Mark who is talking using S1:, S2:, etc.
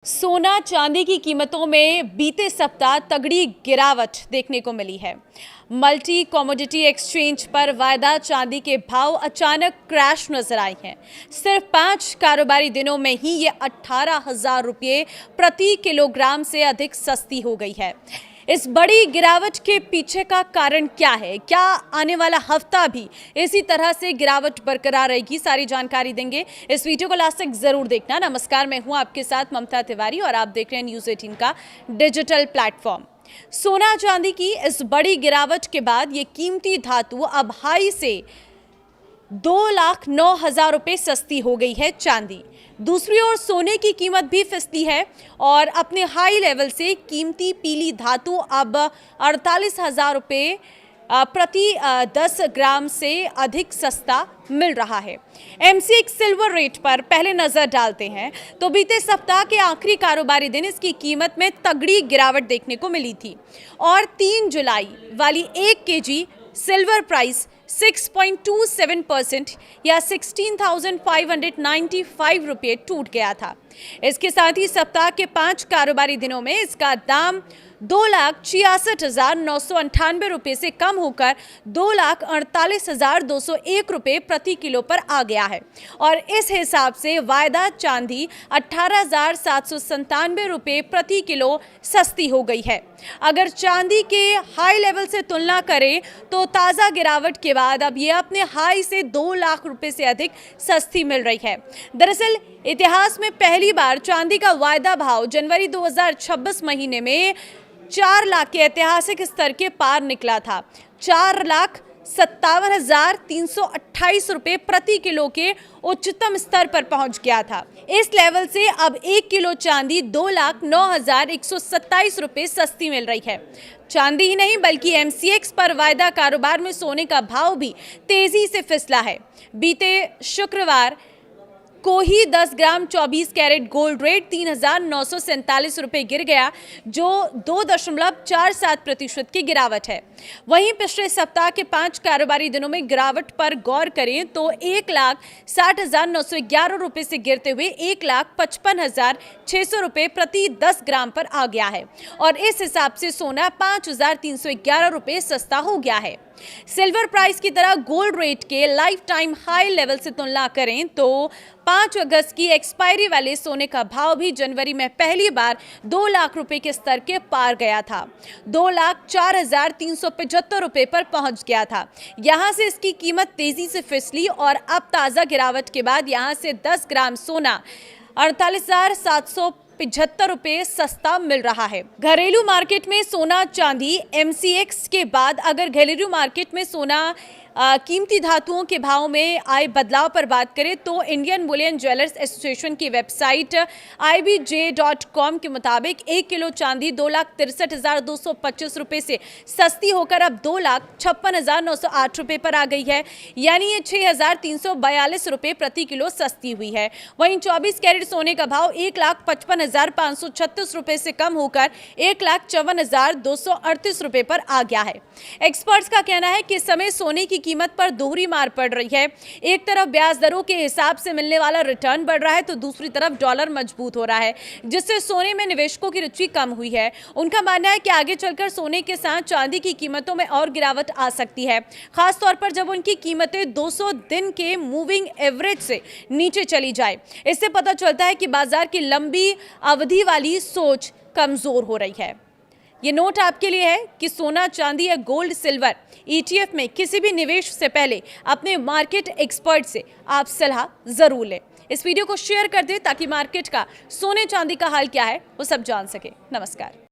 S1: सोना चांदी की कीमतों में बीते सप्ताह तगड़ी गिरावट देखने को मिली है। मल्टी कमोडिटी एक्सचेंज पर वायदा चांदी के भाव अचानक क्रैश नजर आए हैं। सिर्फ 5 कारोबारी दिनों में ही ये 18,000 रुपये प्रति किलोग्राम से अधिक सस्ती हो गई है। इस बड़ी गिरावट के पीछे का कारण क्या है? क्या आने वाला हफ्ता भी इसी तरह से गिरावट बरकरार रहेगी? सारी जानकारी देंगे। इस वीडियो को लास्ट तक जरूर देखना। नमस्कार, मैं हूं आपके साथ ममता तिवारी और आप देख रहे हैं न्यूज़ 18 का डिजिटल प्लेटफॉर्म। सोना चांदी की इस बड़ी गिरावट के बाद ये कीमती धातु अब हाई से 2,09,000 रुपये सस्ती हो गई है चांदी। दूसरी ओर सोने की कीमत भी फिसली है और अपने हाई लेवल से कीमती पीली धातु अब 48,000 रुपये प्रति 10 ग्राम से अधिक सस्ता मिल रहा है। MCX सिल्वर रेट पर पहले नजर डालते हैं तो बीते सप्ताह के आखिरी कारोबारी दिन इसकी कीमत में तगड़ी गिरावट देखने को मिली थी और 3 जुलाई वाली 1 kg सिल्वर प्राइस 6.27% या 16,595 रुपये टूट गया था। इसके साथ ही सप्ताह के 5 कारोबारी दिनों में इसका दाम 2,66,998 रुपये से कम होकर 2,48,201 रुपये प्रति किलो पर आ गया है और इस हिसाब से वायदा चांदी 18,797 रुपये प्रति किलो सस्ती हो गई है। अगर चांदी के हाई लेवल से तुलना करें तो ताज़ा गिरावट के बाद अब ये अपने हाई से 2 लाख रुपये से अधिक सस्ती मिल रही है। दरअसल इतिहास में पहली बार चांदी का वायदा भाव जनवरी 2026 महीने में 4 लाख के ऐतिहासिक स्तर के पार निकला था। 4,57,328 रुपये प्रति किलो के उच्चतम स्तर पर पहुंच गया था। इस लेवल से अब 1 किलो चांदी 2,09,127 रुपये सस्ती मिल रही है। चांदी ही नहीं बल्कि MCX पर वायदा कारोबार में सोने का भाव भी तेजी से फिसला है। बीते शुक्रवार को ही 10 ग्राम 24 कैरेट गोल्ड रेट 3,947 रुपये गिर गया, जो 2.47% की गिरावट है। वहीं पिछले सप्ताह के 5 कारोबारी दिनों में गिरावट पर गौर करें तो 1,60,911 रुपये से गिरते हुए 1,55,600 रुपये प्रति 10 ग्राम पर आ गया है और इस हिसाब से सोना 5,311 रुपये सस्ता हो गया है। सिल्वर प्राइस की तरह गोल्ड रेट के लाइफ टाइम हाई लेवल से तुलना करें तो 5 अगस्त की एक्सपायरी वाले सोने का भाव भी जनवरी में पहली बार 2 लाख रुपए के स्तर के पार गया था। 2,04,375 रुपए पर पहुंच गया था। यहां से इसकी कीमत तेजी से फिसली और अब ताजा गिरावट के बाद यहां से 10 ग्राम सोना 48,775 रुपये सस्ता मिल रहा है। घरेलू मार्केट में सोना चांदी MCX के बाद अगर घरेलू मार्केट में सोना कीमती धातुओं के भाव में आए बदलाव पर बात करें तो इंडियन बुलियन ज्वेलर्स एसोसिएशन की वेबसाइट IBJ.com के मुताबिक 1 किलो चांदी 2,63,225 रुपये से सस्ती होकर अब 2,56,908 रुपये पर आ गई है, यानी ये 6,342 रुपये प्रति किलो सस्ती हुई है। वहीं 24 कैरेट सोने का भाव 1,55,536 रुपये से कम होकर 1,54,238 रुपये पर आ गया है। एक्सपर्ट्स का कहना है कि इस समय सोने की कीमत पर दोहरी मार पड़ रही है। एक तरफ ब्याज दरों के हिसाब से मिलने वाला रिटर्न बढ़ रहा है तो दूसरी तरफ डॉलर मजबूत हो रहा है, जिससे सोने में निवेशकों की रुचि कम हुई है। उनका मानना है कि आगे चलकर सोने के साथ चांदी की कीमतों में और गिरावट आ सकती है, खासतौर पर जब उनकी कीमतें 200 दिन के मूविंग एवरेज से नीचे चली जाए। इससे पता चलता है कि बाजार की लंबी अवधि वाली सोच कमजोर हो रही है। ये नोट आपके लिए है कि सोना चांदी या गोल्ड सिल्वर ETF में किसी भी निवेश से पहले अपने मार्केट एक्सपर्ट से आप सलाह जरूर लें। इस वीडियो को शेयर कर दें ताकि मार्केट का सोने चांदी का हाल क्या है वो सब जान सके। नमस्कार।